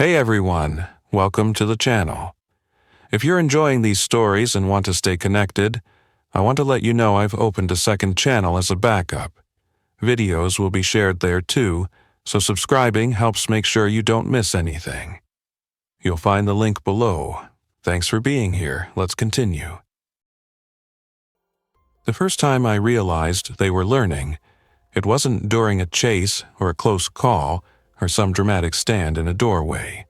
Hey everyone, welcome to the channel. If you're enjoying these stories and want to stay connected, I want to let you know I've opened a second channel as a backup. Videos will be shared there too, so subscribing helps make sure you don't miss anything. You'll find the link below. Thanks for being here. Let's continue. The first time I realized they were learning, it wasn't during a chase or a close call or some dramatic stand in a doorway.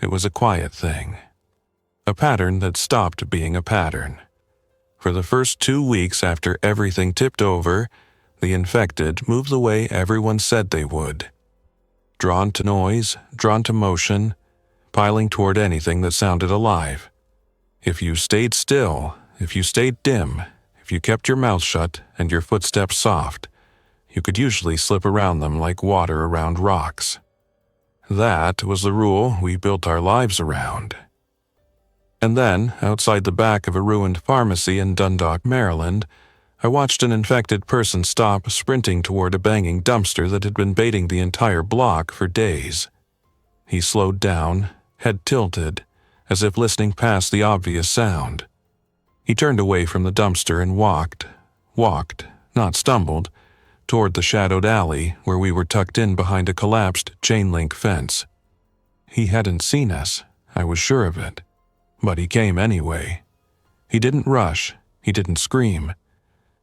It was a quiet thing. A pattern that stopped being a pattern. For the first 2 weeks after everything tipped over, the infected moved the way everyone said they would. Drawn to noise, drawn to motion, piling toward anything that sounded alive. If you stayed still, if you stayed dim, if you kept your mouth shut and your footsteps soft, you could usually slip around them like water around rocks. That was the rule we built our lives around. And then, outside the back of a ruined pharmacy in Dundalk, Maryland, I watched an infected person stop sprinting toward a banging dumpster that had been baiting the entire block for days. He slowed down, head tilted, as if listening past the obvious sound. He turned away from the dumpster and walked, not stumbled, toward the shadowed alley where we were tucked in behind a collapsed chain-link fence. He hadn't seen us, I was sure of it. But he came anyway. He didn't rush, he didn't scream.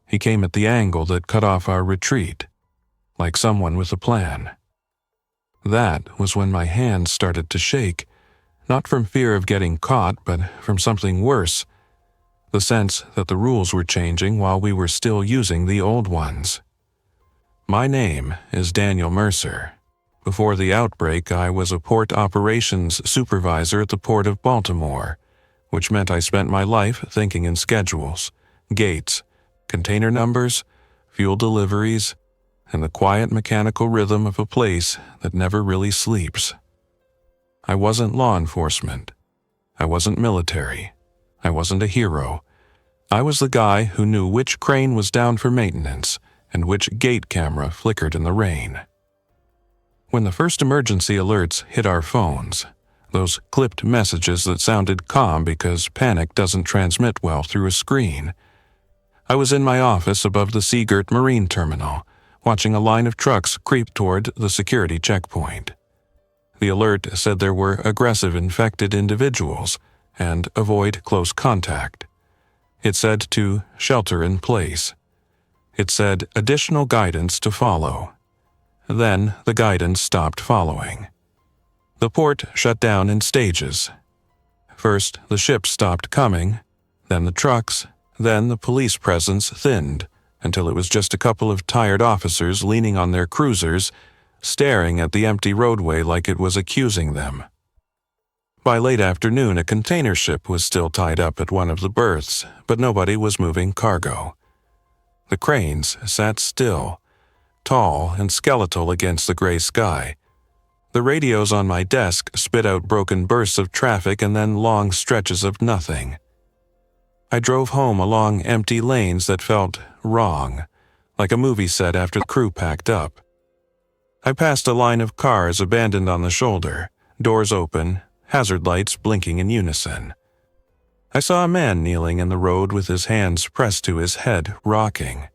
He came at the angle that cut off our retreat, like someone with a plan. That was when my hands started to shake, not from fear of getting caught, but from something worse, the sense that the rules were changing while we were still using the old ones. My name is Daniel Mercer. Before the outbreak, I was a port operations supervisor at the Port of Baltimore, which meant I spent my life thinking in schedules, gates, container numbers, fuel deliveries, and the quiet mechanical rhythm of a place that never really sleeps. I wasn't law enforcement. I wasn't military. I wasn't a hero. I was the guy who knew which crane was down for maintenance and which gate camera flickered in the rain. When the first emergency alerts hit our phones, those clipped messages that sounded calm because panic doesn't transmit well through a screen, I was in my office above the Seagirt Marine Terminal, watching a line of trucks creep toward the security checkpoint. The alert said there were aggressive infected individuals and avoid close contact. It said to shelter in place. It said additional guidance to follow. Then the guidance stopped following. The port shut down in stages. First, the ships stopped coming, then the trucks, then the police presence thinned until it was just a couple of tired officers leaning on their cruisers, staring at the empty roadway like it was accusing them. By late afternoon, a container ship was still tied up at one of the berths, but nobody was moving cargo. The cranes sat still, tall and skeletal against the gray sky. The radios on my desk spit out broken bursts of traffic and then long stretches of nothing. I drove home along empty lanes that felt wrong, like a movie set after the crew packed up. I passed a line of cars abandoned on the shoulder, doors open, hazard lights blinking in unison. I saw a man kneeling in the road with his hands pressed to his head, rocking.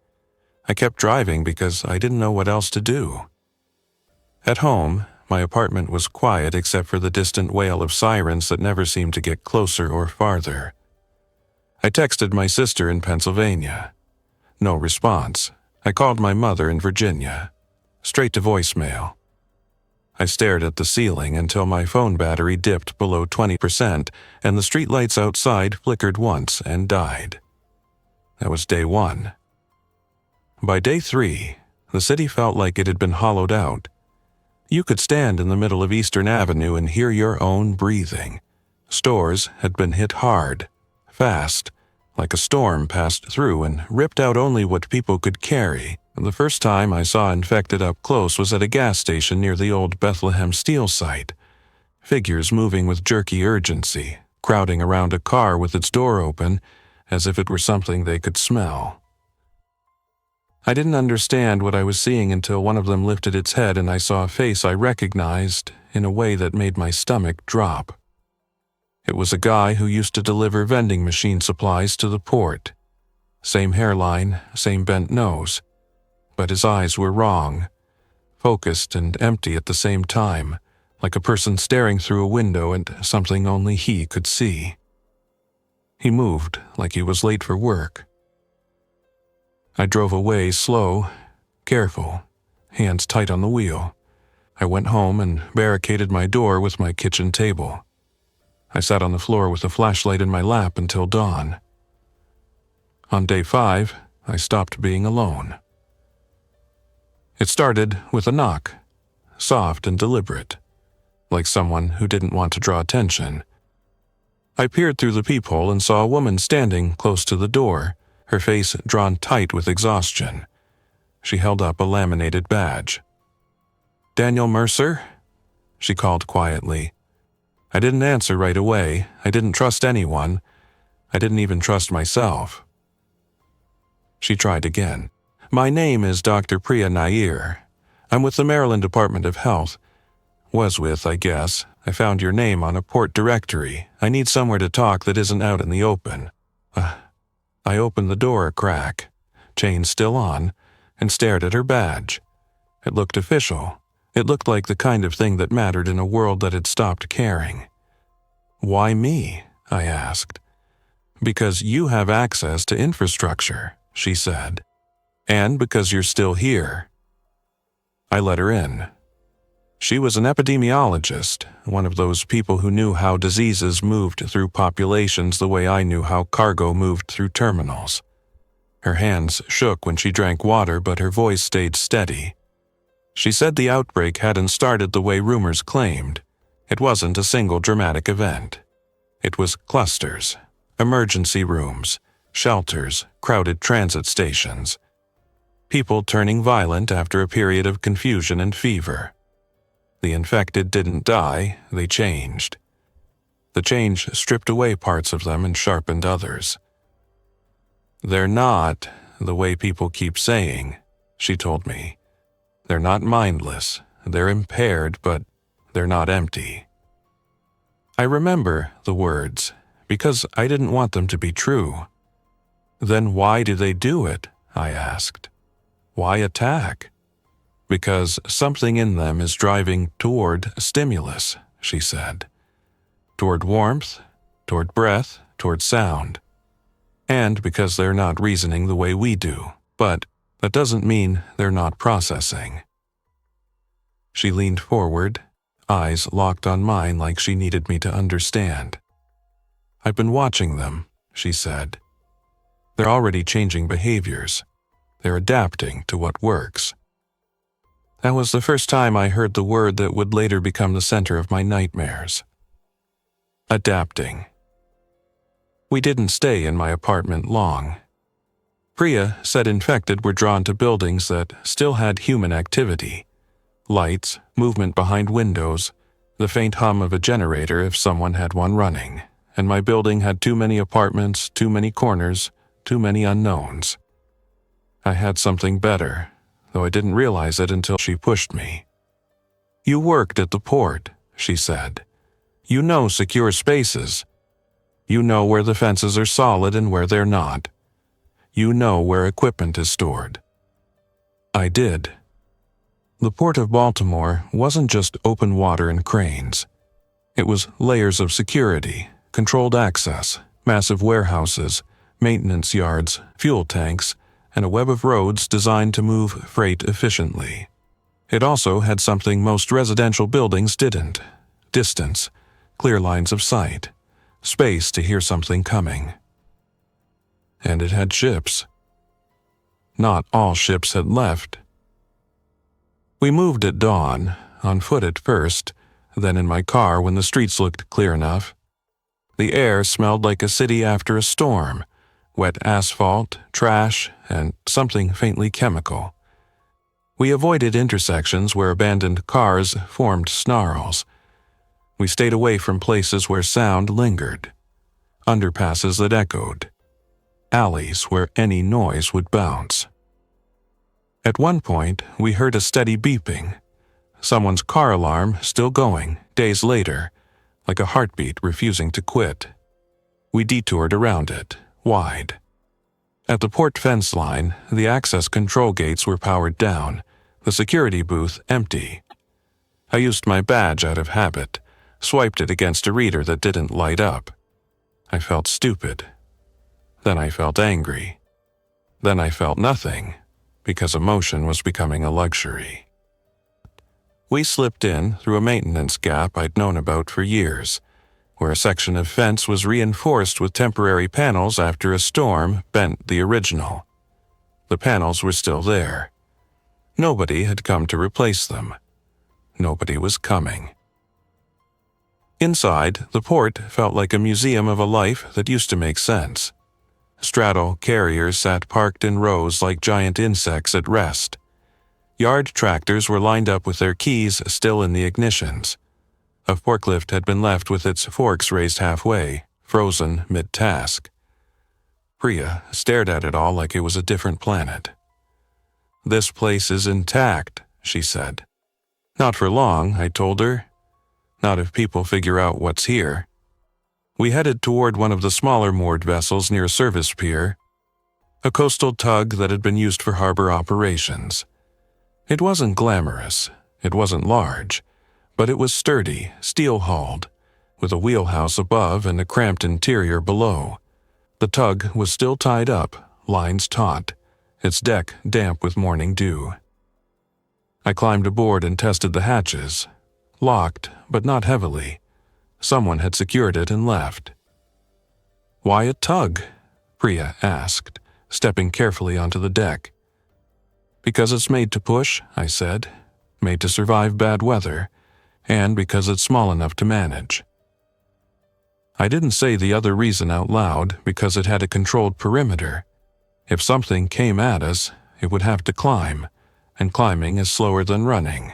I kept driving because I didn't know what else to do. At home, my apartment was quiet except for the distant wail of sirens that never seemed to get closer or farther. I texted my sister in Pennsylvania. No response. I called my mother in Virginia. Straight to voicemail. I stared at the ceiling until my phone battery dipped below 20% and the streetlights outside flickered once and died. That was day 1. By day 3, the city felt like it had been hollowed out. You could stand in the middle of Eastern Avenue and hear your own breathing. Stores had been hit hard, fast, like a storm passed through and ripped out only what people could carry. The first time I saw infected up close was at a gas station near the old Bethlehem Steel site. Figures moving with jerky urgency, crowding around a car with its door open, as if it were something they could smell. I didn't understand what I was seeing until one of them lifted its head and I saw a face I recognized in a way that made my stomach drop. It was a guy who used to deliver vending machine supplies to the port. Same hairline, same bent nose, but his eyes were wrong, focused and empty at the same time, like a person staring through a window at something only he could see. He moved like he was late for work. I drove away slow, careful, hands tight on the wheel. I went home and barricaded my door with my kitchen table. I sat on the floor with a flashlight in my lap until dawn. On day 5, I stopped being alone. It started with a knock, soft and deliberate, like someone who didn't want to draw attention. I peered through the peephole and saw a woman standing close to the door, her face drawn tight with exhaustion. She held up a laminated badge. "Daniel Mercer?" she called quietly. I didn't answer right away. I didn't trust anyone. I didn't even trust myself. She tried again. "My name is Dr. Priya Nair. I'm with the Maryland Department of Health. Was with, I guess. I found your name on a port directory. I need somewhere to talk that isn't out in the open." I opened the door a crack, chain still on, and stared at her badge. It looked official. It looked like the kind of thing that mattered in a world that had stopped caring. "Why me?" I asked. "Because you have access to infrastructure," she said. "And because you're still here." I let her in. She was an epidemiologist, one of those people who knew how diseases moved through populations the way I knew how cargo moved through terminals. Her hands shook when she drank water, but her voice stayed steady. She said the outbreak hadn't started the way rumors claimed. It wasn't a single dramatic event. It was clusters, emergency rooms, shelters, crowded transit stations. People turning violent after a period of confusion and fever. The infected didn't die, they changed. The change stripped away parts of them and sharpened others. "They're not the way people keep saying," she told me. "They're not mindless, they're impaired, but they're not empty." I remember the words, because I didn't want them to be true. "Then why do they do it?" I asked. "Why attack?" "Because something in them is driving toward stimulus," she said. "Toward warmth, toward breath, toward sound. And because they're not reasoning the way we do, but that doesn't mean they're not processing." She leaned forward, eyes locked on mine like she needed me to understand. "I've been watching them," she said. "They're already changing behaviors. They're adapting to what works." That was the first time I heard the word that would later become the center of my nightmares. Adapting. We didn't stay in my apartment long. Priya said infected were drawn to buildings that still had human activity. Lights, movement behind windows, the faint hum of a generator if someone had one running, and my building had too many apartments, too many corners, too many unknowns. I had something better, though I didn't realize it until she pushed me. "You worked at the port," she said. "You know secure spaces. You know where the fences are solid and where they're not. You know where equipment is stored." I did. The Port of Baltimore wasn't just open water and cranes. It was layers of security, controlled access, massive warehouses, maintenance yards, fuel tanks, and a web of roads designed to move freight efficiently. It also had something most residential buildings didn't: distance, clear lines of sight, space to hear something coming. And it had ships. Not all ships had left. We moved at dawn, on foot at first, then in my car when the streets looked clear enough. The air smelled like a city after a storm: wet asphalt, trash, and something faintly chemical. We avoided intersections where abandoned cars formed snarls. We stayed away from places where sound lingered, underpasses that echoed, alleys where any noise would bounce. At one point, we heard a steady beeping, someone's car alarm still going days later, like a heartbeat refusing to quit. We detoured around it, wide. At the port fence line, the access control gates were powered down, the security booth empty. I used my badge out of habit, swiped it against a reader that didn't light up. I felt stupid. Then I felt angry. Then I felt nothing, because emotion was becoming a luxury. We slipped in through a maintenance gap I'd known about for years, where a section of fence was reinforced with temporary panels after a storm bent the original. The panels were still there. Nobody had come to replace them. Nobody was coming. Inside, the port felt like a museum of a life that used to make sense. Straddle carriers sat parked in rows like giant insects at rest. Yard tractors were lined up with their keys still in the ignitions. A forklift had been left with its forks raised halfway, frozen mid-task. Priya stared at it all like it was a different planet. "This place is intact," she said. "Not for long," I told her. "Not if people figure out what's here." We headed toward one of the smaller moored vessels near a service pier, a coastal tug that had been used for harbor operations. It wasn't glamorous, it wasn't large, but it was sturdy, steel-hulled, with a wheelhouse above and a cramped interior below. The tug was still tied up, lines taut, its deck damp with morning dew. I climbed aboard and tested the hatches. Locked, but not heavily. Someone had secured it and left. "Why a tug?" Priya asked, stepping carefully onto the deck. "Because it's made to push," I said, "made to survive bad weather, and because it's small enough to manage." I didn't say the other reason out loud because it had a controlled perimeter. If something came at us, it would have to climb, and climbing is slower than running.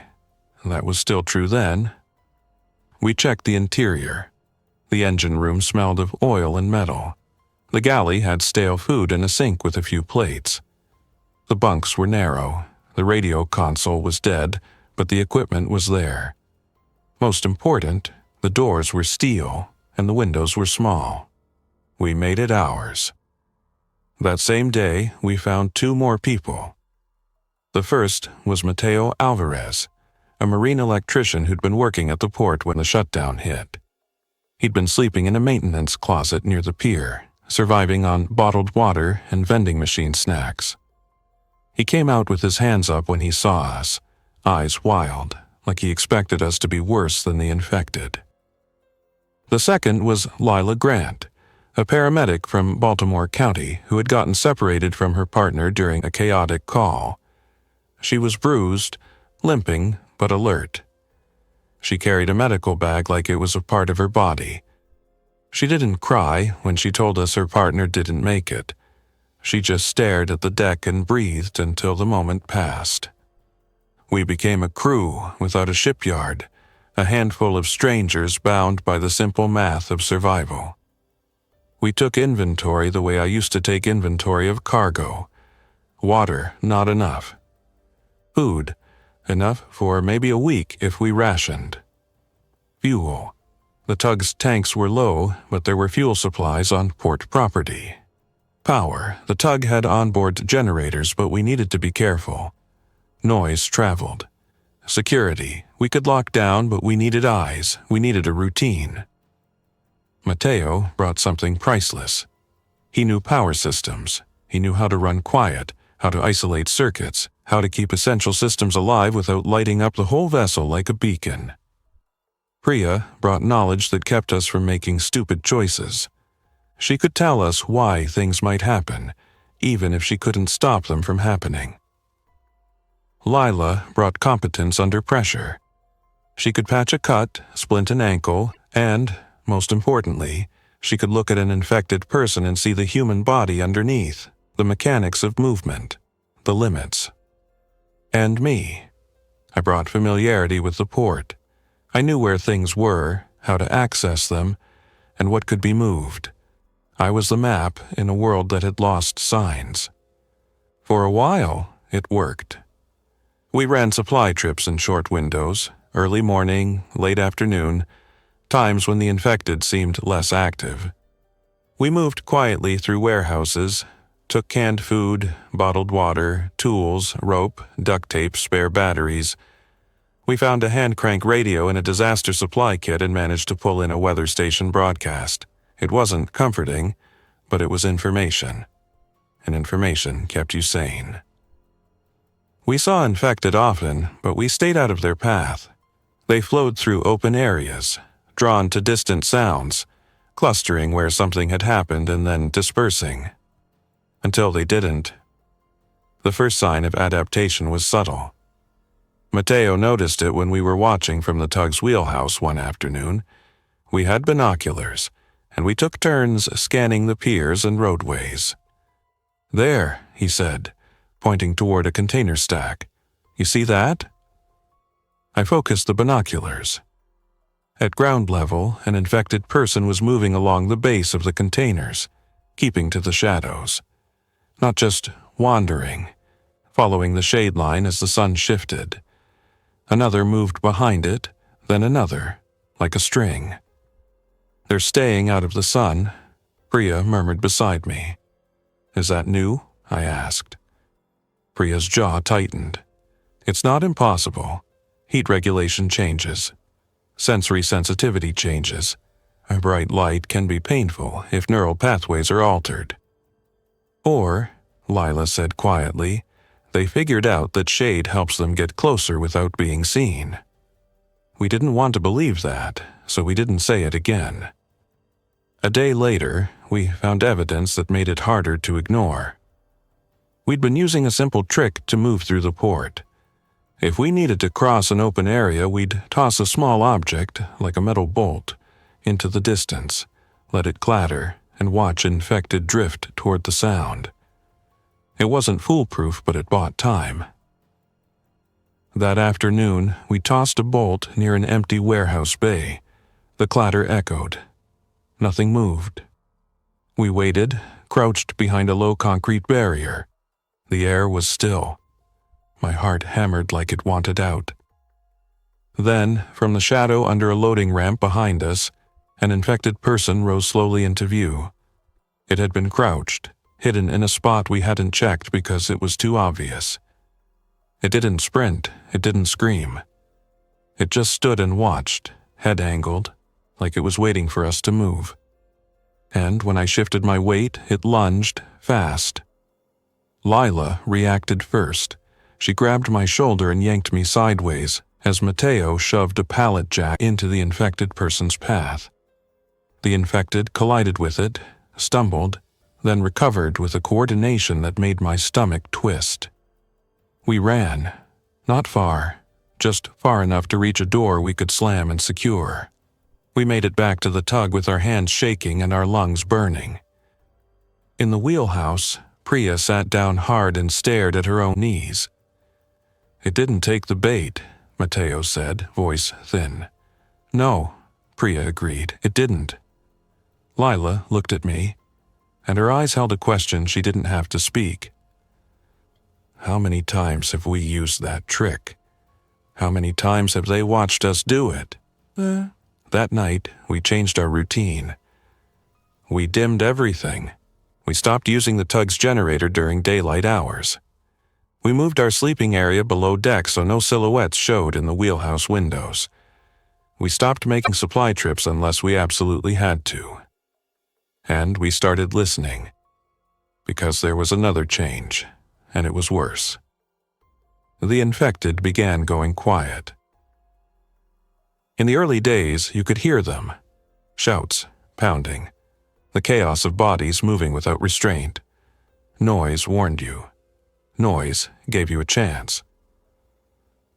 That was still true then. We checked the interior. The engine room smelled of oil and metal. The galley had stale food in a sink with a few plates. The bunks were narrow. The radio console was dead, but the equipment was there. Most important, the doors were steel and the windows were small. We made it ours. That same day, we found 2 more people. The first was Mateo Alvarez, a marine electrician who'd been working at the port when the shutdown hit. He'd been sleeping in a maintenance closet near the pier, surviving on bottled water and vending machine snacks. He came out with his hands up when he saw us, eyes wild, like he expected us to be worse than the infected. The second was Lila Grant, a paramedic from Baltimore County who had gotten separated from her partner during a chaotic call. She was bruised, limping, but alert. She carried a medical bag like it was a part of her body. She didn't cry when she told us her partner didn't make it. She just stared at the deck and breathed until the moment passed. We became a crew without a shipyard, a handful of strangers bound by the simple math of survival. We took inventory the way I used to take inventory of cargo. Water, not enough. Food, enough for maybe a week if we rationed. Fuel. The tug's tanks were low, but there were fuel supplies on port property. Power. The tug had onboard generators, but we needed to be careful. Noise traveled. Security. We could lock down, but we needed eyes. We needed a routine. Mateo brought something priceless. He knew power systems. He knew how to run quiet, how to isolate circuits, how to keep essential systems alive without lighting up the whole vessel like a beacon. Priya brought knowledge that kept us from making stupid choices. She could tell us why things might happen, even if she couldn't stop them from happening. Lila brought competence under pressure. She could patch a cut, splint an ankle, and, most importantly, she could look at an infected person and see the human body underneath, the mechanics of movement, the limits. And me. I brought familiarity with the port. I knew where things were, how to access them, and what could be moved. I was the map in a world that had lost signs. For a while, it worked. We ran supply trips in short windows, early morning, late afternoon, times when the infected seemed less active. We moved quietly through warehouses, took canned food, bottled water, tools, rope, duct tape, spare batteries. We found a hand-crank radio and a disaster supply kit and managed to pull in a weather station broadcast. It wasn't comforting, but it was information. And information kept you sane. We saw infected often, but we stayed out of their path. They flowed through open areas, drawn to distant sounds, clustering where something had happened and then dispersing. Until they didn't. The first sign of adaptation was subtle. Matteo noticed it when we were watching from the tug's wheelhouse one afternoon. We had binoculars, and we took turns scanning the piers and roadways. "There," he said, pointing toward a container stack. "You see that?" I focused the binoculars. At ground level, an infected person was moving along the base of the containers, keeping to the shadows. Not just wandering, following the shade line as the sun shifted. Another moved behind it, then another, like a string. "They're staying out of the sun," Priya murmured beside me. "Is that new?" I asked. Priya's jaw tightened. "It's not impossible. Heat regulation changes. Sensory sensitivity changes. A bright light can be painful if neural pathways are altered." Or, Lila said quietly, they figured out that shade helps them get closer without being seen. We didn't want to believe that, so we didn't say it again. A day later, we found evidence that made it harder to ignore. We'd been using a simple trick to move through the port. If we needed to cross an open area, we'd toss a small object, like a metal bolt, into the distance, let it clatter, and watch infected drift toward the sound. It wasn't foolproof, but it bought time. That afternoon, we tossed a bolt near an empty warehouse bay. The clatter echoed. Nothing moved. We waited, crouched behind a low concrete barrier. The air was still. My heart hammered like it wanted out. Then, from the shadow under a loading ramp behind us, an infected person rose slowly into view. It had been crouched, hidden in a spot we hadn't checked because it was too obvious. It didn't sprint, it didn't scream. It just stood and watched, head angled, like it was waiting for us to move. And when I shifted my weight, it lunged, fast. Lila reacted first. She grabbed my shoulder and yanked me sideways as Matteo shoved a pallet jack into the infected person's path. The infected collided with it, stumbled, then recovered with a coordination that made my stomach twist. We ran. Not far, just far enough to reach a door we could slam and secure. We made it back to the tug with our hands shaking and our lungs burning. In the wheelhouse, Priya sat down hard and stared at her own knees. "It didn't take the bait," Matteo said, voice thin. "No," Priya agreed, "it didn't." Lila looked at me, and her eyes held a question she didn't have to speak. "How many times have we used that trick? How many times have they watched us do it?" That night, we changed our routine. We dimmed everything. We stopped using the tug's generator during daylight hours. We moved our sleeping area below deck so no silhouettes showed in the wheelhouse windows. We stopped making supply trips unless we absolutely had to. And we started listening. Because there was another change, and it was worse. The infected began going quiet. In the early days, you could hear them. Shouts, pounding. The chaos of bodies moving without restraint. Noise warned you. Noise gave you a chance.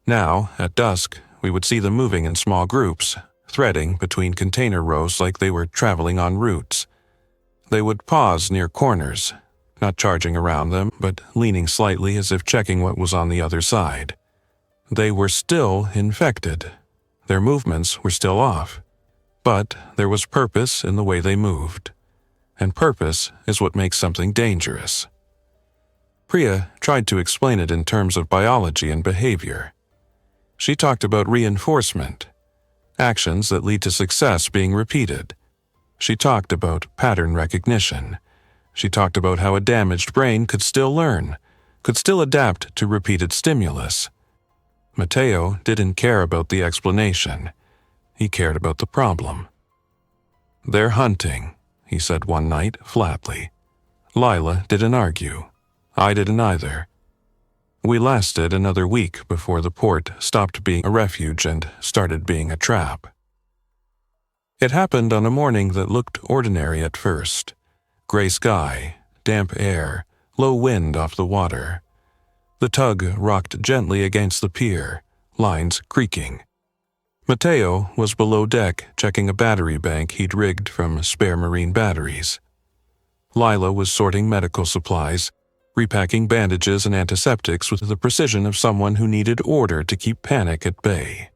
Now, at dusk, we would see them moving in small groups, threading between container rows like they were traveling on routes. They would pause near corners, not charging around them, but leaning slightly as if checking what was on the other side. They were still infected. Their movements were still off. But there was purpose in the way they moved. And purpose is what makes something dangerous. Priya tried to explain it in terms of biology and behavior. She talked about reinforcement, actions that lead to success being repeated. She talked about pattern recognition. She talked about how a damaged brain could still learn, could still adapt to repeated stimulus. Matteo didn't care about the explanation. He cared about the problem. "They're hunting," he said one night flatly. Lila didn't argue. I didn't either. We lasted another week before the port stopped being a refuge and started being a trap. It happened on a morning that looked ordinary at first. Gray sky, damp air, low wind off the water. The tug rocked gently against the pier, lines creaking. Matteo was below deck checking a battery bank he'd rigged from spare marine batteries. Lila was sorting medical supplies, repacking bandages and antiseptics with the precision of someone who needed order to keep panic at bay.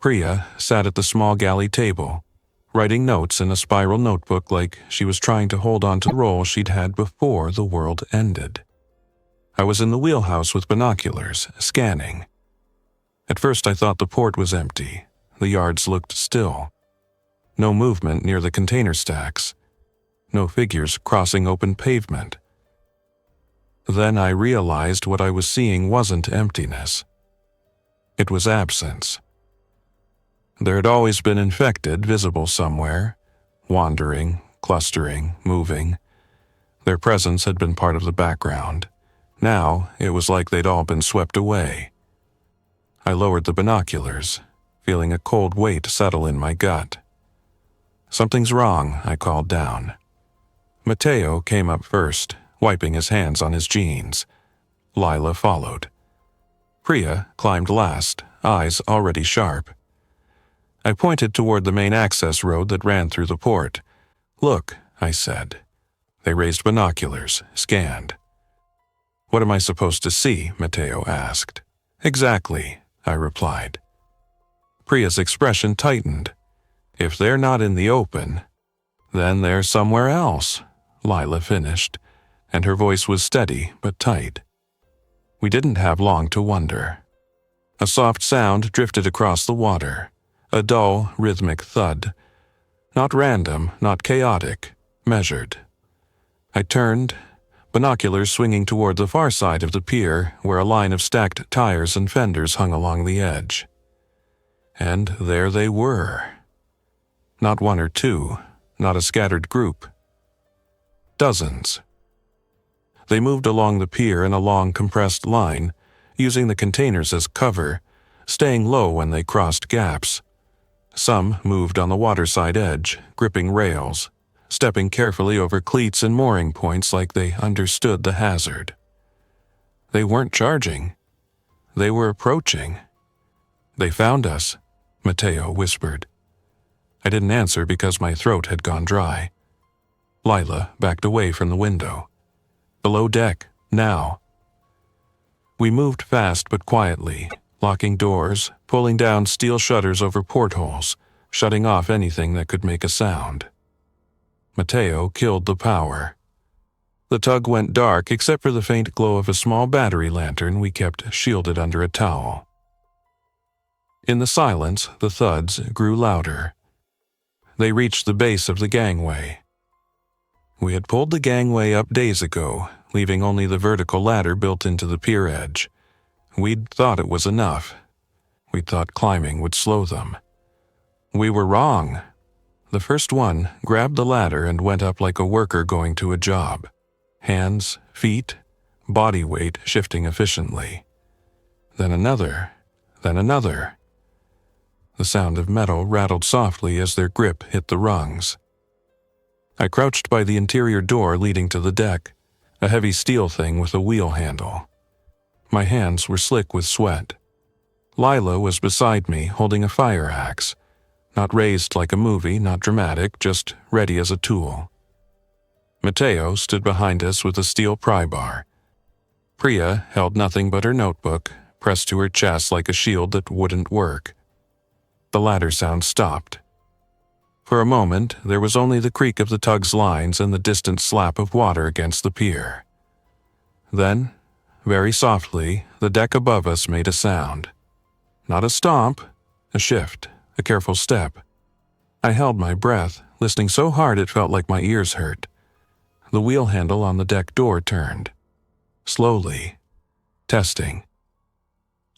Priya sat at the small galley table, writing notes in a spiral notebook like she was trying to hold on to the role she'd had before the world ended. I was in the wheelhouse with binoculars, scanning. At first I thought the port was empty. The yards looked still. No movement near the container stacks. No figures crossing open pavement. Then I realized what I was seeing wasn't emptiness. It was absence. There had always been infected visible somewhere, wandering, clustering, moving. Their presence had been part of the background. Now it was like they'd all been swept away. I lowered the binoculars, feeling a cold weight settle in my gut. "Something's wrong," I called down. Matteo came up first, wiping his hands on his jeans. Lila followed. Priya climbed last, eyes already sharp. I pointed toward the main access road that ran through the port. "Look," I said. They raised binoculars, scanned. "What am I supposed to see?" Matteo asked. "Exactly," I replied. Priya's expression tightened. "If they're not in the open, then they're somewhere else," Lila finished, and her voice was steady but tight. We didn't have long to wonder. A soft sound drifted across the water, a dull, rhythmic thud. Not random, not chaotic, measured. I turned, binoculars swinging toward the far side of the pier where a line of stacked tires and fenders hung along the edge. And there they were. Not one or two, not a scattered group. Dozens. They moved along the pier in a long compressed line, using the containers as cover, staying low when they crossed gaps. Some moved on the waterside edge, gripping rails, stepping carefully over cleats and mooring points like they understood the hazard. They weren't charging. They were approaching. "They found us," Matteo whispered. I didn't answer because my throat had gone dry. Lila backed away from the window. "Below deck, now." We moved fast but quietly, locking doors, pulling down steel shutters over portholes, shutting off anything that could make a sound. Matteo killed the power. The tug went dark except for the faint glow of a small battery lantern we kept shielded under a towel. In the silence, the thuds grew louder. They reached the base of the gangway. We had pulled the gangway up days ago, leaving only the vertical ladder built into the pier edge. We'd thought it was enough. We'd thought climbing would slow them. We were wrong. The first one grabbed the ladder and went up like a worker going to a job. Hands, feet, body weight shifting efficiently. Then another, then another. The sound of metal rattled softly as their grip hit the rungs. I crouched by the interior door leading to the deck, a heavy steel thing with a wheel handle. My hands were slick with sweat. Lila was beside me holding a fire axe, not raised like a movie, not dramatic, just ready as a tool. Matteo stood behind us with a steel pry bar. Priya held nothing but her notebook, pressed to her chest like a shield that wouldn't work. The ladder sound stopped. For a moment, there was only the creak of the tug's lines and the distant slap of water against the pier. Then, very softly, the deck above us made a sound. Not a stomp, a shift, a careful step. I held my breath, listening so hard it felt like my ears hurt. The wheel handle on the deck door turned. Slowly. Testing.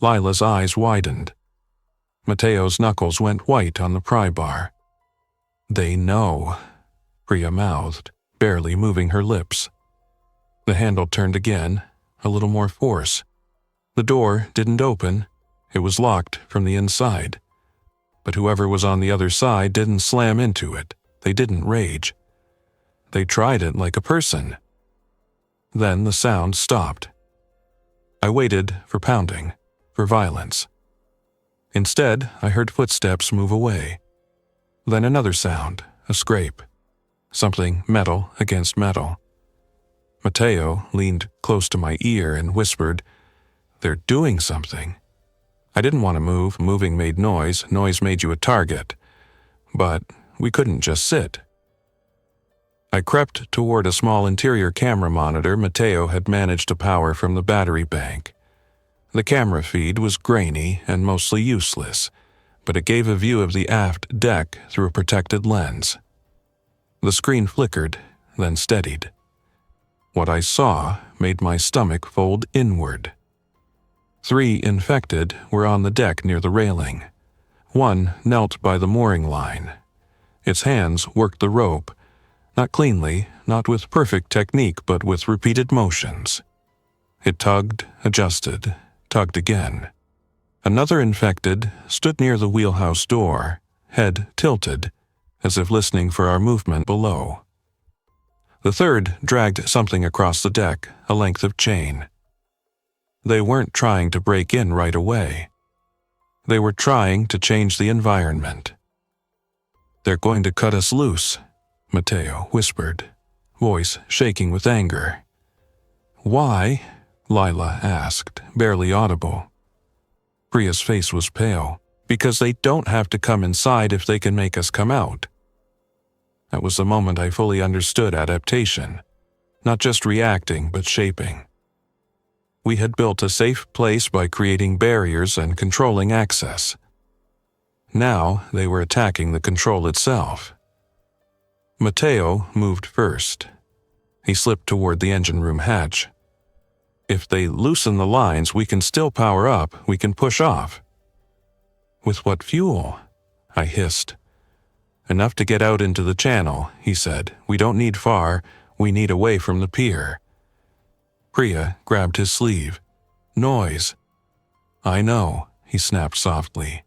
Lila's eyes widened. Mateo's knuckles went white on the pry bar. "They know," Priya mouthed, barely moving her lips. The handle turned again, a little more force. The door didn't open. It was locked from the inside. But whoever was on the other side didn't slam into it. They didn't rage. They tried it like a person. Then the sound stopped. I waited for pounding, for violence. Instead, I heard footsteps move away. Then another sound, a scrape. Something metal against metal. Mateo leaned close to my ear and whispered, "They're doing something." I didn't want to move. Moving made noise. Noise made you a target. But we couldn't just sit. I crept toward a small interior camera monitor Mateo had managed to power from the battery bank. The camera feed was grainy and mostly useless, but it gave a view of the aft deck through a protected lens. The screen flickered, then steadied. What I saw made my stomach fold inward. 3 infected were on the deck near the railing. One knelt by the mooring line. Its hands worked the rope, not cleanly, not with perfect technique, but with repeated motions. It tugged, adjusted, tugged again. Another infected stood near the wheelhouse door, head tilted, as if listening for our movement below. The third dragged something across the deck, a length of chain. They weren't trying to break in right away. They were trying to change the environment. "They're going to cut us loose," Mateo whispered, voice shaking with anger. "Why?" Lila asked, barely audible. Priya's face was pale. "Because they don't have to come inside if they can make us come out." That was the moment I fully understood adaptation. Not just reacting, but shaping. We had built a safe place by creating barriers and controlling access. Now they were attacking the control itself. Mateo moved first. He slipped toward the engine room hatch. "If they loosen the lines, we can still power up, we can push off." "With what fuel?" I hissed. "Enough to get out into the channel," he said. "We don't need far, we need away from the pier." Priya grabbed his sleeve. "Noise." "I know," he snapped softly.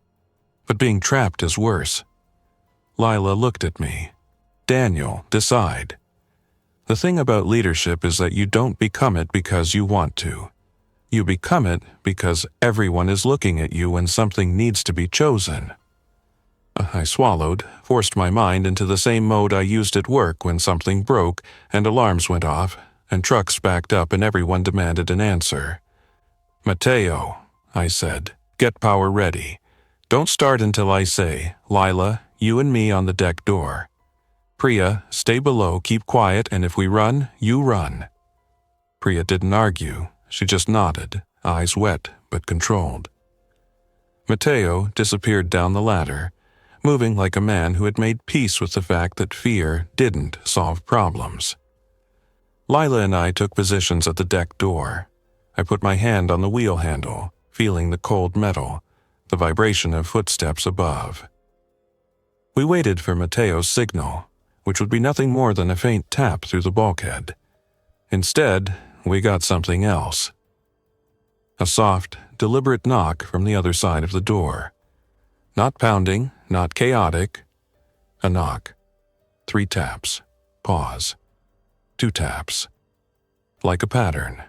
"But being trapped is worse." Lila looked at me. "Daniel, decide. The thing about leadership is that you don't become it because you want to. You become it because everyone is looking at you when something needs to be chosen." I swallowed, forced my mind into the same mode I used at work when something broke and alarms went off and trucks backed up and everyone demanded an answer. "Mateo," I said, "get power ready. Don't start until I say, Lila, you and me on the deck door. Priya, stay below, keep quiet, and if we run, you run." Priya didn't argue. She just nodded, eyes wet but controlled. Mateo disappeared down the ladder, moving like a man who had made peace with the fact that fear didn't solve problems. Lila and I took positions at the deck door. I put my hand on the wheel handle, feeling the cold metal, the vibration of footsteps above. We waited for Mateo's signal, which would be nothing more than a faint tap through the bulkhead. Instead, we got something else. A soft, deliberate knock from the other side of the door. Not pounding, not chaotic. A knock. 3 taps. Pause. 2 taps. Like a pattern.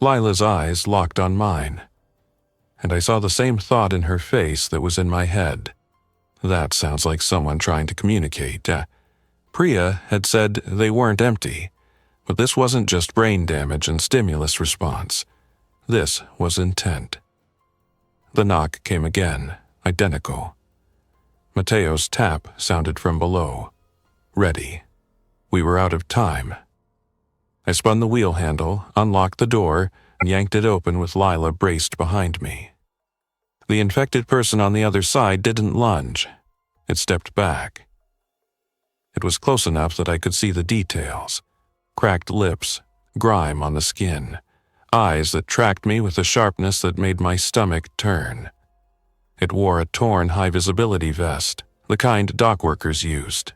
Lila's eyes locked on mine, and I saw the same thought in her face that was in my head. That sounds like someone trying to communicate. Priya had said they weren't empty, but this wasn't just brain damage and stimulus response. This was intent. The knock came again, identical. Mateo's tap sounded from below. Ready. We were out of time. I spun the wheel handle, unlocked the door, and yanked it open with Lila braced behind me. The infected person on the other side didn't lunge. It stepped back. It was close enough that I could see the details. Cracked lips, grime on the skin, eyes that tracked me with a sharpness that made my stomach turn. It wore a torn high-visibility vest, the kind dock workers used.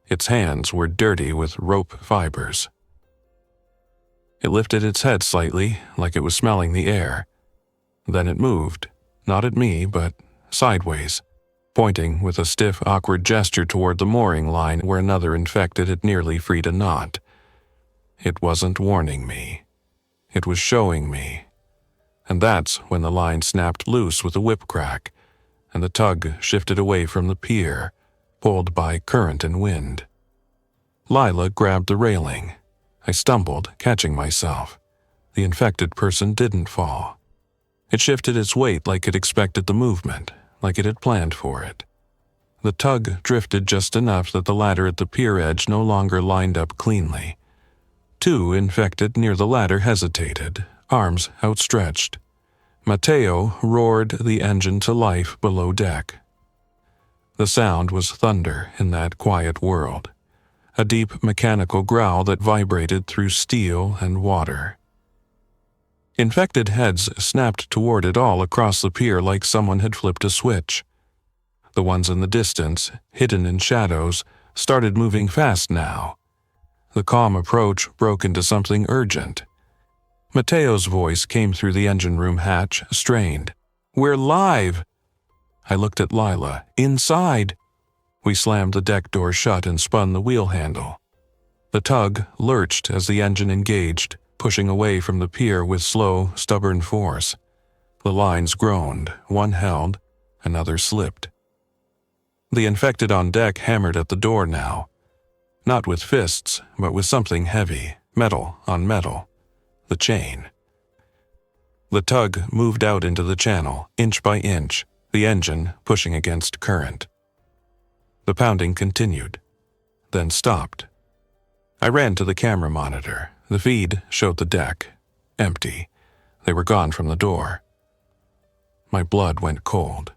Its hands were dirty with rope fibers. It lifted its head slightly, like it was smelling the air. Then it moved, not at me, but sideways, pointing with a stiff, awkward gesture toward the mooring line where another infected had nearly freed a knot. It wasn't warning me. It was showing me. And that's when the line snapped loose with a whip crack, and the tug shifted away from the pier, pulled by current and wind. Lila grabbed the railing. I stumbled, catching myself. The infected person didn't fall. It shifted its weight like it expected the movement, like it had planned for it. The tug drifted just enough that the ladder at the pier edge no longer lined up cleanly. Two infected near the ladder hesitated, arms outstretched. Mateo roared the engine to life below deck. The sound was thunder in that quiet world, a deep mechanical growl that vibrated through steel and water. Infected heads snapped toward it all across the pier like someone had flipped a switch. The ones in the distance, hidden in shadows, started moving fast now. The calm approach broke into something urgent. Mateo's voice came through the engine room hatch, strained. "We're live!" I looked at Lila. "Inside!" We slammed the deck door shut and spun the wheel handle. The tug lurched as the engine engaged, pushing away from the pier with slow, stubborn force. The lines groaned, one held, another slipped. The infected on deck hammered at the door now. Not with fists, but with something heavy, metal on metal. The chain. The tug moved out into the channel, inch by inch, the engine pushing against current. The pounding continued, then stopped. I ran to the camera monitor. The feed showed the deck, empty. They were gone from the door. My blood went cold.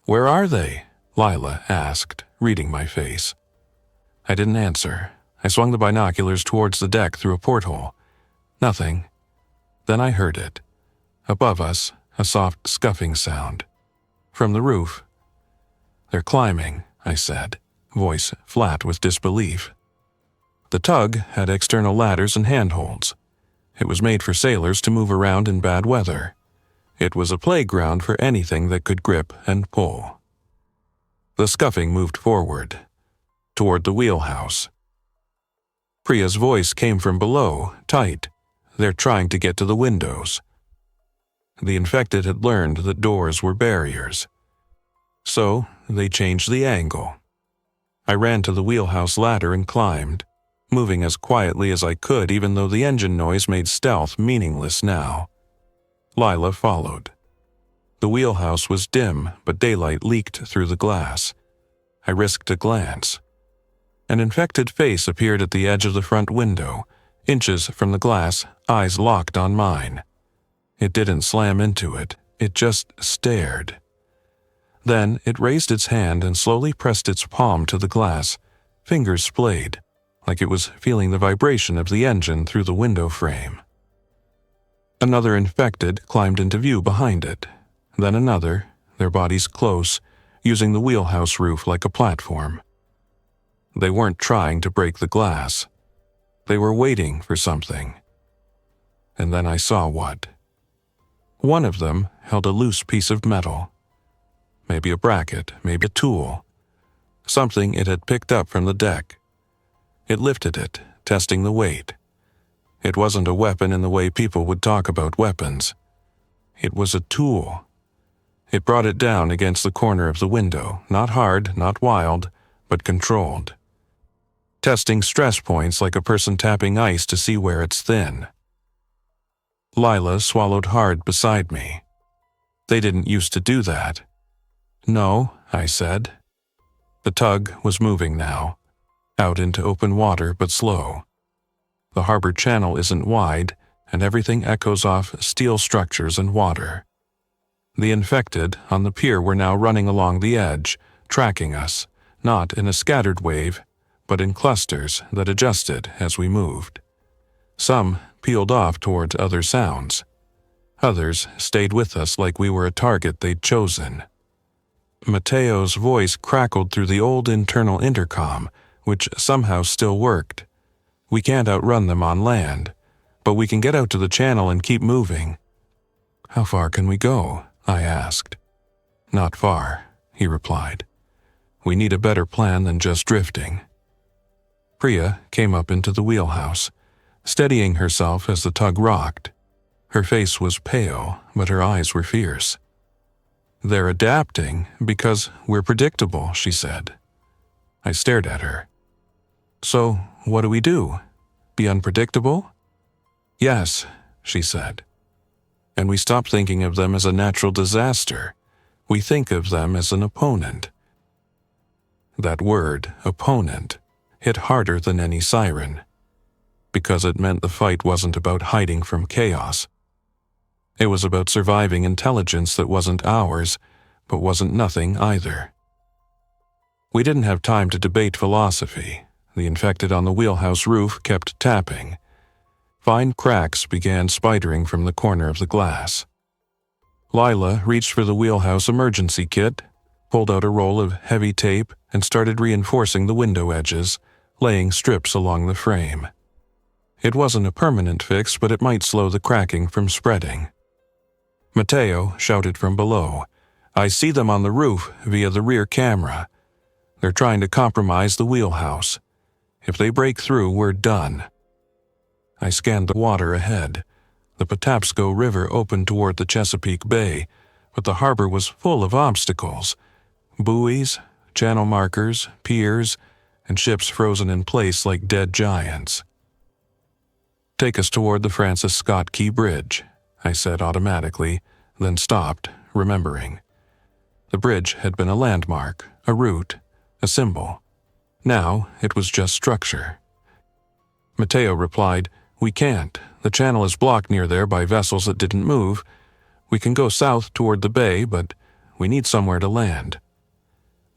"Where are they?" Lila asked, reading my face. I didn't answer. I swung the binoculars towards the deck through a porthole. Nothing. Then I heard it. Above us, a soft scuffing sound. From the roof. "They're climbing," I said, voice flat with disbelief. The tug had external ladders and handholds. It was made for sailors to move around in bad weather. It was a playground for anything that could grip and pull. The scuffing moved forward, toward the wheelhouse. Priya's voice came from below, tight. "They're trying to get to the windows." The infected had learned that doors were barriers. So they changed the angle. I ran to the wheelhouse ladder and climbed, moving as quietly as I could even though the engine noise made stealth meaningless now. Lila followed. The wheelhouse was dim, but daylight leaked through the glass. I risked a glance. An infected face appeared at the edge of the front window, inches from the glass, eyes locked on mine. It didn't slam into it, it just stared. Then it raised its hand and slowly pressed its palm to the glass, fingers splayed, like it was feeling the vibration of the engine through the window frame. Another infected climbed into view behind it, then another, their bodies close, using the wheelhouse roof like a platform. They weren't trying to break the glass. They were waiting for something. And then I saw what. One of them held a loose piece of metal. Maybe a bracket, maybe a tool. Something it had picked up from the deck. It lifted it, testing the weight. It wasn't a weapon in the way people would talk about weapons. It was a tool. It brought it down against the corner of the window, not hard, not wild, but controlled. Testing stress points like a person tapping ice to see where it's thin. Lila swallowed hard beside me. They didn't used to do that. "No," I said. The tug was moving now, out into open water but slow. The harbor channel isn't wide, and everything echoes off steel structures and water. The infected on the pier were now running along the edge, tracking us, not in a scattered wave, but in clusters that adjusted as we moved. Some peeled off towards other sounds. Others stayed with us like we were a target they'd chosen. Mateo's voice crackled through the old internal intercom, which somehow still worked. We can't outrun them on land, but we can get out to the channel and keep moving. How far can we go? I asked. Not far, he replied. We need a better plan than just drifting. Priya came up into the wheelhouse, steadying herself as the tug rocked. Her face was pale, but her eyes were fierce. They're adapting because we're predictable, she said. I stared at her. So, what do we do? Be unpredictable? Yes, she said. And we stop thinking of them as a natural disaster. We think of them as an opponent. That word, opponent, hit harder than any siren, because it meant the fight wasn't about hiding from chaos. It was about surviving intelligence that wasn't ours, but wasn't nothing either. We didn't have time to debate philosophy. The infected on the wheelhouse roof kept tapping. Fine cracks began spidering from the corner of the glass. Lila reached for the wheelhouse emergency kit, pulled out a roll of heavy tape, and started reinforcing the window edges, laying strips along the frame. It wasn't a permanent fix, but it might slow the cracking from spreading. Mateo shouted from below, I see them on the roof via the rear camera. They're trying to compromise the wheelhouse. If they break through, we're done. I scanned the water ahead. The Patapsco River opened toward the Chesapeake Bay, but the harbor was full of obstacles. Buoys, channel markers, piers, and ships frozen in place like dead giants. Take us toward the Francis Scott Key Bridge, I said automatically, then stopped, remembering. The bridge had been a landmark, a route, a symbol. Now it was just structure. Mateo replied, We can't. The channel is blocked near there by vessels that didn't move. We can go south toward the bay, but we need somewhere to land.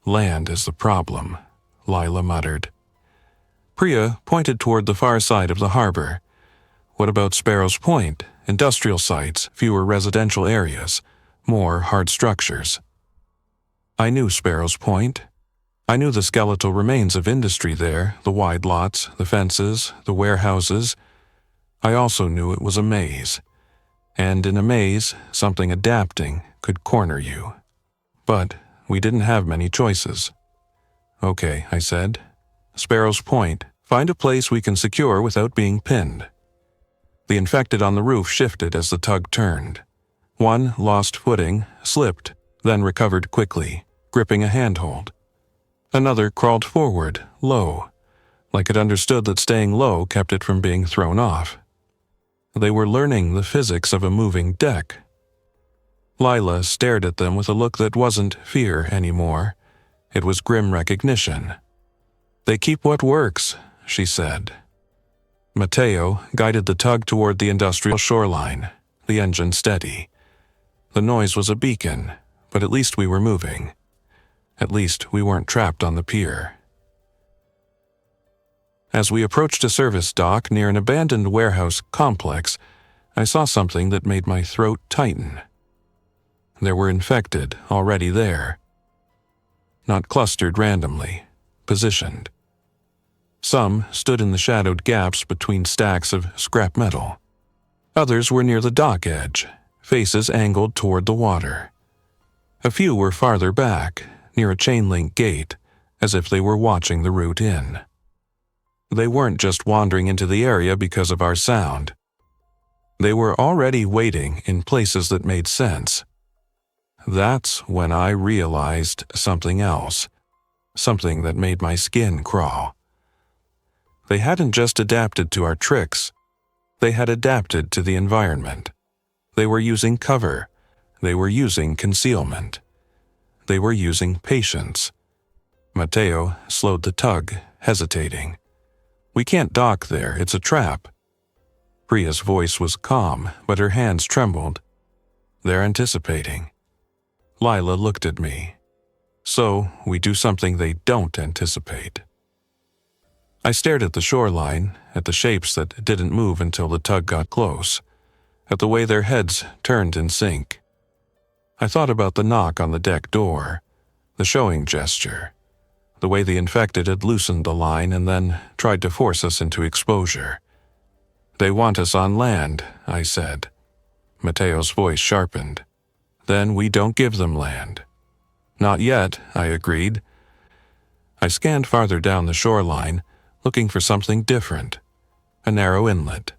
Land is the problem, Lila muttered. Priya pointed toward the far side of the harbor. What about Sparrows Point? Industrial sites, fewer residential areas, more hard structures. I knew Sparrows Point. I knew the skeletal remains of industry there, the wide lots, the fences, the warehouses. I also knew it was a maze. And in a maze, something adapting could corner you. But we didn't have many choices. Okay, I said. Sparrows Point, find a place we can secure without being pinned. The infected on the roof shifted as the tug turned. One lost footing, slipped, then recovered quickly, gripping a handhold. Another crawled forward, low, like it understood that staying low kept it from being thrown off. They were learning the physics of a moving deck. Lila stared at them with a look that wasn't fear anymore. It was grim recognition. They keep what works, she said. Mateo guided the tug toward the industrial shoreline, the engine steady. The noise was a beacon, but at least we were moving. At least we weren't trapped on the pier. As we approached a service dock near an abandoned warehouse complex, I saw something that made my throat tighten. There were infected already there. Not clustered randomly, positioned. Some stood in the shadowed gaps between stacks of scrap metal. Others were near the dock edge, faces angled toward the water. A few were farther back, near a chain-link gate, as if they were watching the route in. They weren't just wandering into the area because of our sound. They were already waiting in places that made sense. That's when I realized something else, something that made my skin crawl. They hadn't just adapted to our tricks. They had adapted to the environment. They were using cover. They were using concealment. They were using patience. Mateo slowed the tug, hesitating. "We can't dock there, it's a trap." Priya's voice was calm, but her hands trembled. "They're anticipating." Lila looked at me. "So, we do something they don't anticipate." I stared at the shoreline, at the shapes that didn't move until the tug got close, at the way their heads turned in sync. I thought about the knock on the deck door, the showing gesture, the way the infected had loosened the line and then tried to force us into exposure. "They want us on land," I said. Mateo's voice sharpened. "Then we don't give them land." "Not yet," I agreed. I scanned farther down the shoreline, looking for something different. A narrow inlet.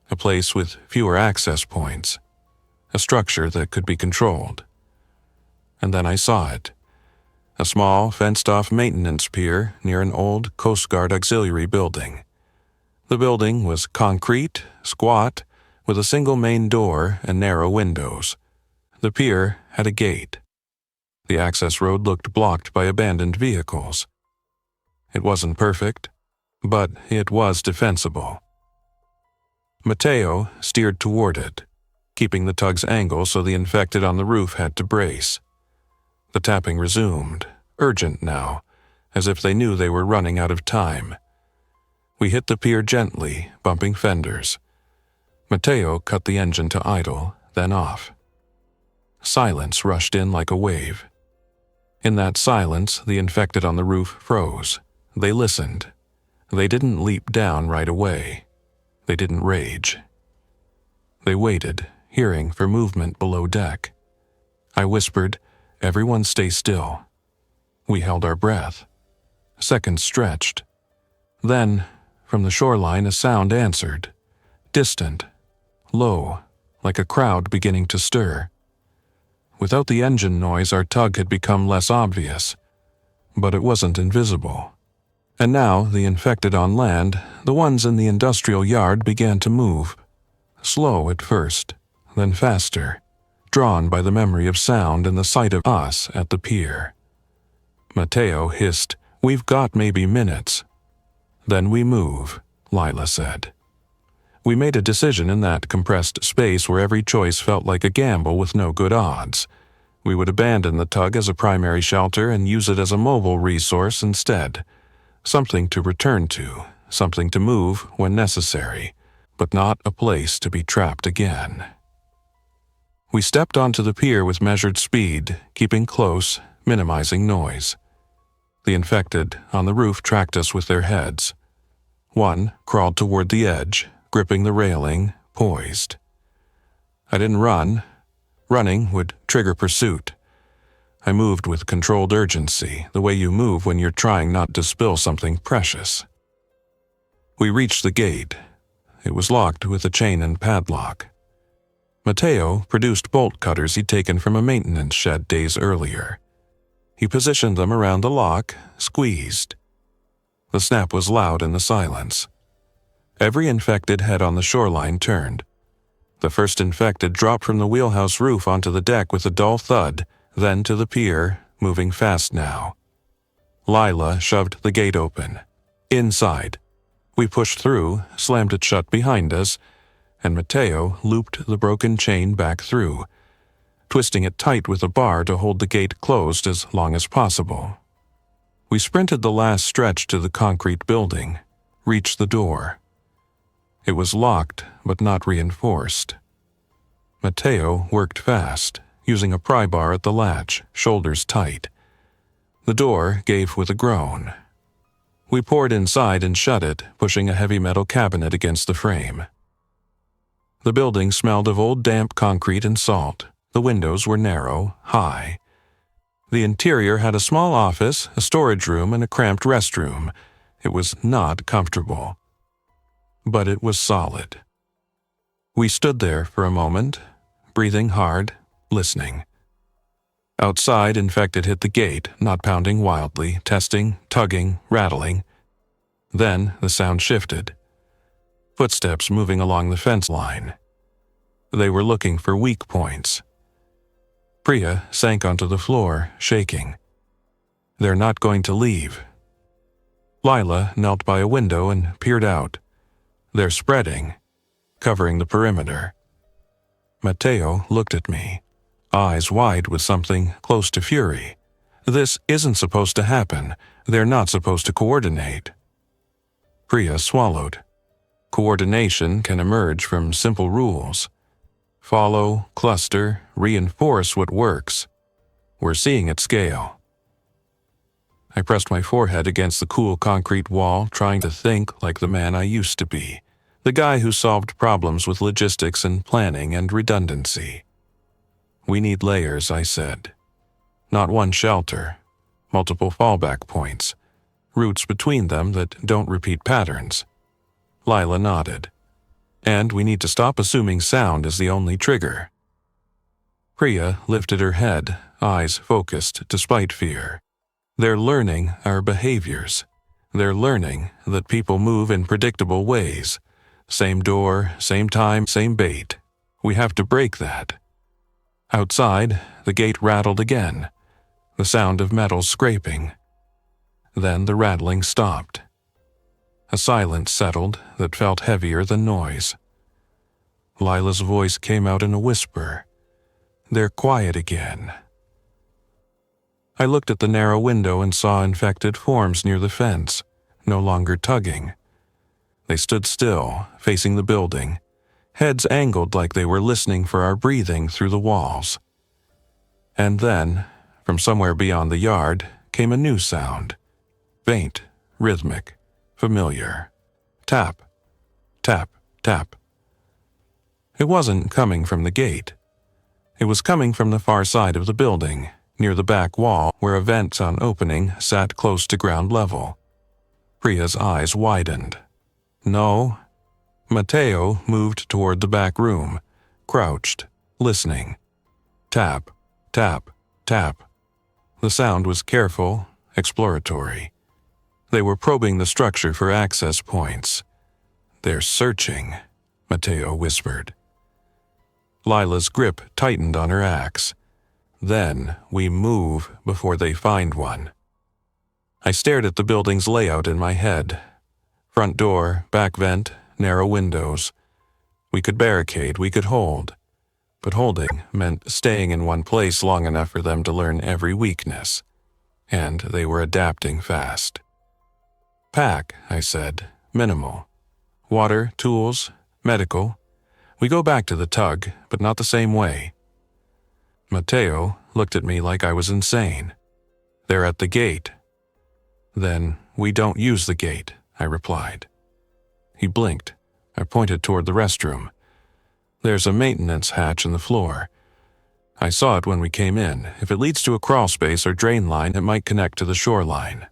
A place with fewer access points. A structure that could be controlled. And then I saw it. A small, fenced-off maintenance pier near an old Coast Guard auxiliary building. The building was concrete, squat, with a single main door and narrow windows. The pier had a gate. The access road looked blocked by abandoned vehicles. It wasn't perfect, but it was defensible. Mateo steered toward it, keeping the tug's angle so the infected on the roof had to brace. The tapping resumed, urgent now, as if they knew they were running out of time. We hit the pier gently, bumping fenders. Mateo cut the engine to idle, then off. Silence rushed in like a wave. In that silence, the infected on the roof froze. They listened. They didn't leap down right away. They didn't rage. They waited, hearing for movement below deck. I whispered, "Everyone stay still." We held our breath. Seconds stretched. Then, from the shoreline, a sound answered. Distant, low, like a crowd beginning to stir. Without the engine noise, our tug had become less obvious, but it wasn't invisible. And now, the infected on land, the ones in the industrial yard, began to move. Slow at first, then faster, drawn by the memory of sound and the sight of us at the pier. Mateo hissed, "We've got maybe minutes." "Then we move," Lila said. We made a decision in that compressed space where every choice felt like a gamble with no good odds. We would abandon the tug as a primary shelter and use it as a mobile resource instead. Something to return to, something to move when necessary, but not a place to be trapped again. We stepped onto the pier with measured speed, keeping close, minimizing noise. The infected on the roof tracked us with their heads. One crawled toward the edge, gripping the railing, poised. I didn't run. Running would trigger pursuit. I moved with controlled urgency, the way you move when you're trying not to spill something precious. We reached the gate. It was locked with a chain and padlock. Mateo produced bolt cutters he'd taken from a maintenance shed days earlier. He positioned them around the lock, squeezed. The snap was loud in the silence. Every infected head on the shoreline turned. The first infected dropped from the wheelhouse roof onto the deck with a dull thud, then to the pier, moving fast now. Lila shoved the gate open. Inside. We pushed through, slammed it shut behind us, and Mateo looped the broken chain back through, twisting it tight with a bar to hold the gate closed as long as possible. We sprinted the last stretch to the concrete building, reached the door. It was locked, but not reinforced. Mateo worked fast, using a pry bar at the latch, shoulders tight. The door gave with a groan. We poured inside and shut it, pushing a heavy metal cabinet against the frame. The building smelled of old damp concrete and salt. The windows were narrow, high. The interior had a small office, a storage room, and a cramped restroom. It was not comfortable. But it was solid. We stood there for a moment, breathing hard, listening. Outside, infected hit the gate, not pounding wildly, testing, tugging, rattling. Then the sound shifted. Footsteps moving along the fence line. They were looking for weak points. Priya sank onto the floor, shaking. "They're not going to leave." Lila knelt by a window and peered out. They're spreading, covering the perimeter. Matteo looked at me, eyes wide with something close to fury. This isn't supposed to happen. They're not supposed to coordinate. Priya swallowed. Coordination can emerge from simple rules. Follow, cluster, reinforce what works. We're seeing it scale. I pressed my forehead against the cool concrete wall, trying to think like the man I used to be, the guy who solved problems with logistics and planning and redundancy. We need layers, I said. Not one shelter, multiple fallback points, routes between them that don't repeat patterns. Lila nodded. And we need to stop assuming sound is the only trigger. Priya lifted her head, eyes focused despite fear. They're learning our behaviors. They're learning that people move in predictable ways. Same door, same time, same bait. We have to break that. Outside, the gate rattled again, the sound of metal scraping. Then the rattling stopped. A silence settled that felt heavier than noise. Lila's voice came out in a whisper. They're quiet again. I looked at the narrow window and saw infected forms near the fence, no longer tugging. They stood still, facing the building, heads angled like they were listening for our breathing through the walls. And then, from somewhere beyond the yard, came a new sound. Faint, rhythmic, familiar. Tap, tap, tap. It wasn't coming from the gate. It was coming from the far side of the building, near the back wall where a vent on opening sat close to ground level. Priya's eyes widened. No. Matteo moved toward the back room, crouched, listening. Tap, tap, tap. The sound was careful, exploratory. They were probing the structure for access points. They're searching, Matteo whispered. Lila's grip tightened on her axe. Then we move before they find one. I stared at the building's layout in my head. Front door, back vent, narrow windows. We could barricade, we could hold. But holding meant staying in one place long enough for them to learn every weakness. And they were adapting fast. Pack, I said, minimal. Water, tools, medical. We go back to the tug, but not the same way. Matteo looked at me like I was insane. They're at the gate. Then we don't use the gate, I replied. He blinked. I pointed toward the restroom. There's a maintenance hatch in the floor. I saw it when we came in. If it leads to a crawl space or drain line, it might connect to the shoreline.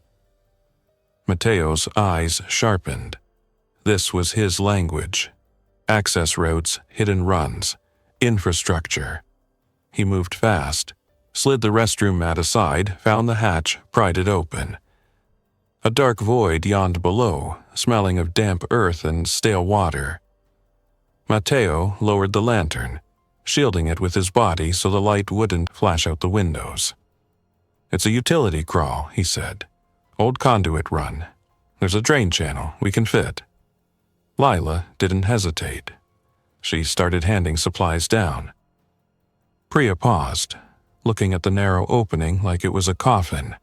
Matteo's eyes sharpened. This was his language. Access roads, hidden runs, infrastructure. He moved fast, slid the restroom mat aside, found the hatch, pried it open. A dark void yawned below, smelling of damp earth and stale water. Matteo lowered the lantern, shielding it with his body so the light wouldn't flash out the windows. It's a utility crawl, he said. Old conduit run. There's a drain channel, we can fit. Lila didn't hesitate. She started handing supplies down. Priya paused, looking at the narrow opening like it was a coffin.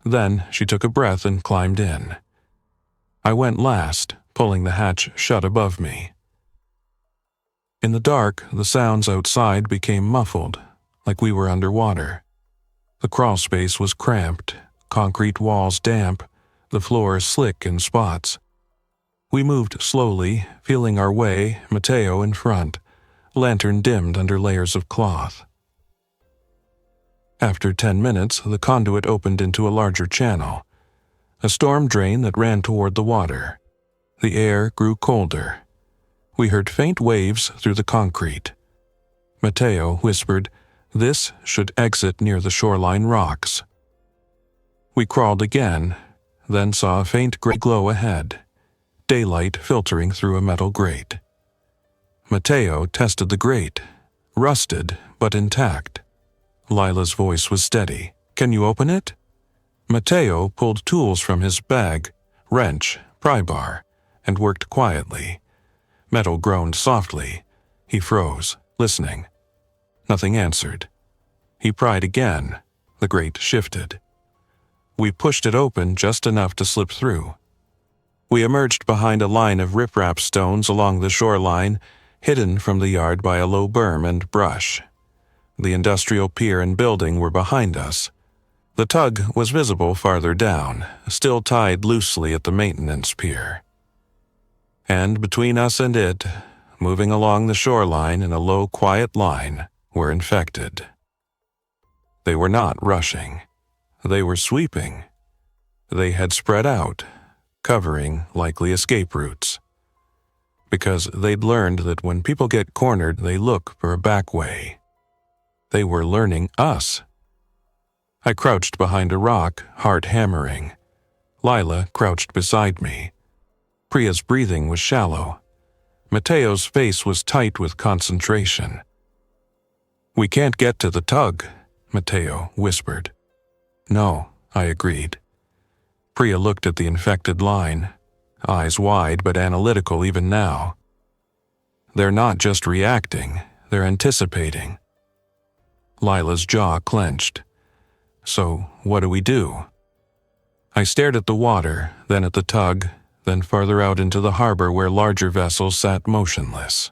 Then she took a breath and climbed in. I went last, pulling the hatch shut above me. In the dark, the sounds outside became muffled, like we were underwater. The crawl space was cramped, concrete walls damp, the floor slick in spots. We moved slowly, feeling our way, Matteo in front, lantern dimmed under layers of cloth. After 10 minutes, the conduit opened into a larger channel, a storm drain that ran toward the water. The air grew colder. We heard faint waves through the concrete. Matteo whispered, "This should exit near the shoreline rocks." We crawled again, then saw a faint gray glow ahead, daylight filtering through a metal grate. Matteo tested the grate, rusted but intact. Lila's voice was steady. "Can you open it?" Matteo pulled tools from his bag, wrench, pry bar, and worked quietly. Metal groaned softly. He froze, listening. Nothing answered. He pried again. The grate shifted. We pushed it open just enough to slip through. We emerged behind a line of riprap stones along the shoreline, hidden from the yard by a low berm and brush. The industrial pier and building were behind us. The tug was visible farther down, still tied loosely at the maintenance pier. And between us and it, moving along the shoreline in a low, quiet line, were infected. They were not rushing. They were sweeping. They had spread out, covering likely escape routes. Because they'd learned that when people get cornered, they look for a back way. They were learning us. I crouched behind a rock, heart hammering. Lila crouched beside me. Priya's breathing was shallow. Mateo's face was tight with concentration. "We can't get to the tug," Mateo whispered. "No," I agreed. Priya looked at the infected line, eyes wide but analytical even now. "They're not just reacting, they're anticipating." Lila's jaw clenched. "So, what do we do?" I stared at the water, then at the tug, then farther out into the harbor where larger vessels sat motionless.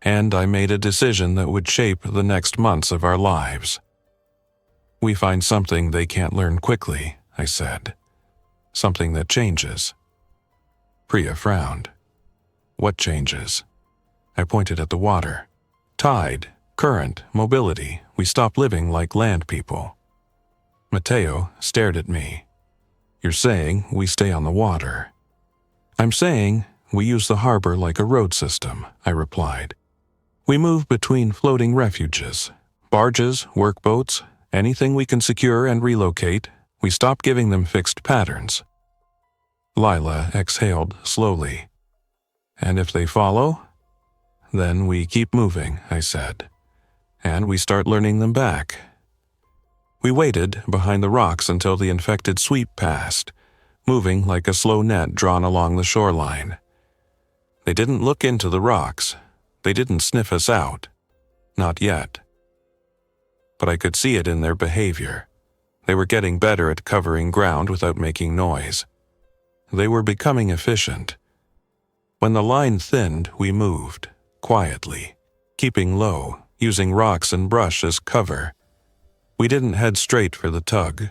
And I made a decision that would shape the next months of our lives. "We find something they can't learn quickly," I said. "Something that changes." Priya frowned. "What changes?" I pointed at the water. "Tide, current, mobility. We stop living like land people." Mateo stared at me. "You're saying we stay on the water." "I'm saying we use the harbor like a road system," I replied. "We move between floating refuges, barges, workboats, anything we can secure and relocate. We stop giving them fixed patterns." Lila exhaled slowly. "And if they follow?" "Then we keep moving," I said. "And we start learning them back." We waited behind the rocks until the infected sweep passed, moving like a slow net drawn along the shoreline. They didn't look into the rocks. They didn't sniff us out. Not yet. But I could see it in their behavior. They were getting better at covering ground without making noise. They were becoming efficient. When the line thinned, we moved, quietly, keeping low, using rocks and brush as cover. We didn't head straight for the tug.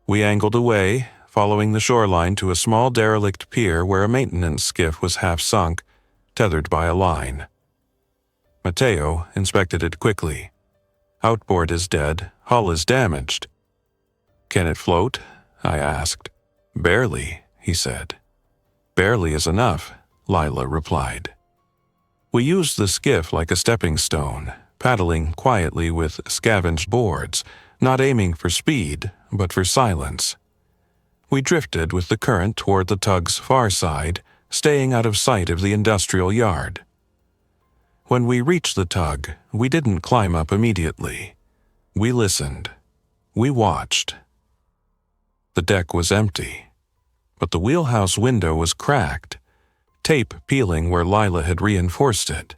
We angled away, following the shoreline to a small derelict pier where a maintenance skiff was half sunk, tethered by a line. Mateo inspected it quickly. "Outboard is dead, hull is damaged." "Can it float?" I asked. "Barely," he said. "Barely is enough," Lila replied. We used the skiff like a stepping stone, paddling quietly with scavenged boards, not aiming for speed, but for silence. We drifted with the current toward the tug's far side, staying out of sight of the industrial yard. When we reached the tug, we didn't climb up immediately. We listened. We watched. The deck was empty, but the wheelhouse window was cracked, tape peeling where Lila had reinforced it.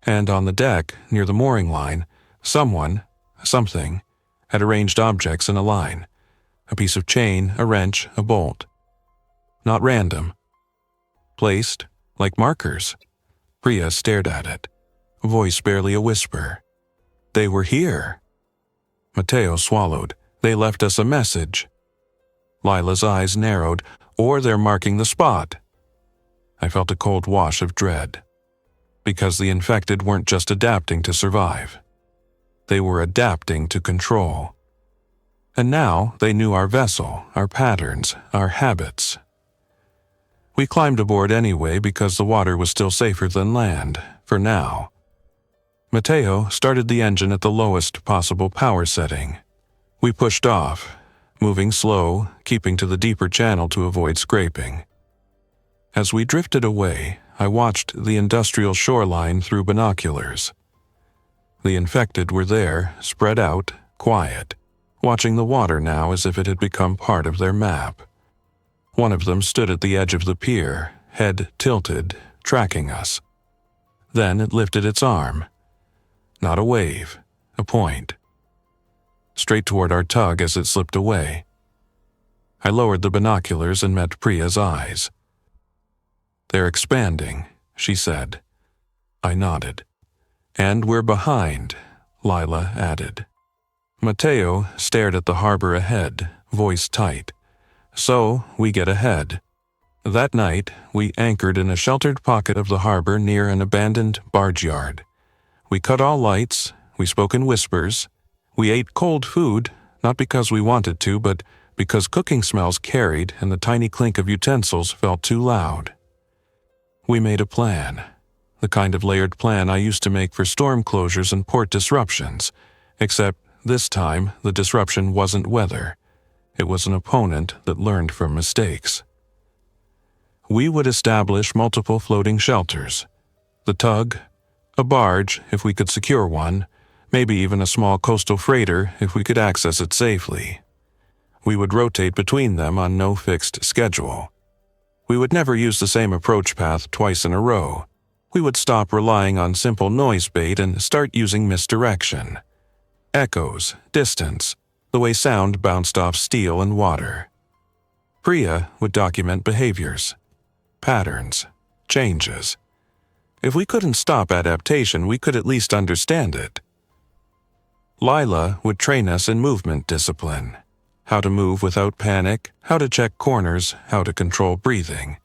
And on the deck, near the mooring line, something, had arranged objects in a line. A piece of chain, a wrench, a bolt. Not random. Placed, like markers. Priya stared at it, voice barely a whisper. "They were here." Mateo swallowed. "They left us a message." Lila's eyes narrowed. "Or they're marking the spot." I felt a cold wash of dread. Because the infected weren't just adapting to survive. They were adapting to control. And now they knew our vessel, our patterns, our habits. We climbed aboard anyway because the water was still safer than land, for now. Mateo started the engine at the lowest possible power setting. We pushed off, moving slow, keeping to the deeper channel to avoid scraping. As we drifted away, I watched the industrial shoreline through binoculars. The infected were there, spread out, quiet, watching the water now as if it had become part of their map. One of them stood at the edge of the pier, head tilted, tracking us. Then it lifted its arm. Not a wave, a point. Straight toward our tug as it slipped away. I lowered the binoculars and met Priya's eyes. "They're expanding," she said. I nodded. "And we're behind," Lila added. Mateo stared at the harbor ahead, voice tight. "So, we get ahead." That night, we anchored in a sheltered pocket of the harbor near an abandoned barge yard. We cut all lights, we spoke in whispers, we ate cold food, not because we wanted to, but because cooking smells carried and the tiny clink of utensils felt too loud. We made a plan, the kind of layered plan I used to make for storm closures and port disruptions, except this time the disruption wasn't weather. It was an opponent that learned from mistakes. We would establish multiple floating shelters. The tug, a barge if we could secure one, maybe even a small coastal freighter if we could access it safely. We would rotate between them on no fixed schedule. We would never use the same approach path twice in a row. We would stop relying on simple noise bait and start using misdirection. Echoes, distance, the way sound bounced off steel and water. Priya would document behaviors, patterns, changes. If we couldn't stop adaptation, we could at least understand it. Lila would train us in movement discipline. How to move without panic, how to check corners, how to control breathing.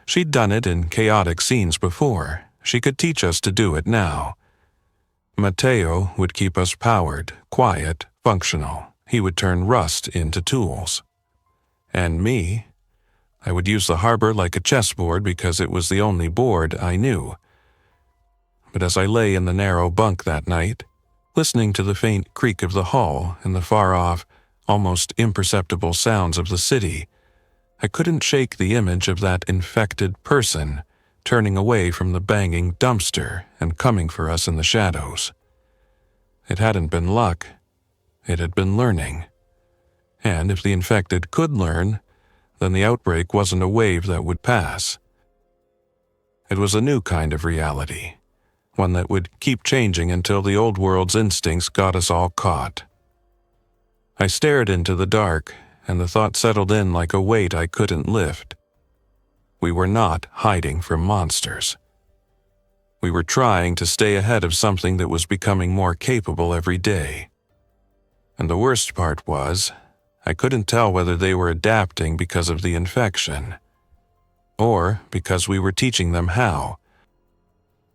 She'd done it in chaotic scenes before. She could teach us to do it now. Mateo would keep us powered, quiet, functional. He would turn rust into tools. And me, I would use the harbor like a chessboard because it was the only board I knew. But as I lay in the narrow bunk that night, listening to the faint creak of the hull and the far-off, almost imperceptible sounds of the city, I couldn't shake the image of that infected person turning away from the banging dumpster and coming for us in the shadows. It hadn't been luck. It had been learning. And if the infected could learn, then the outbreak wasn't a wave that would pass. It was a new kind of reality, one that would keep changing until the old world's instincts got us all caught. I stared into the dark, and the thought settled in like a weight I couldn't lift. We were not hiding from monsters. We were trying to stay ahead of something that was becoming more capable every day. And the worst part was, I couldn't tell whether they were adapting because of the infection, or because we were teaching them how,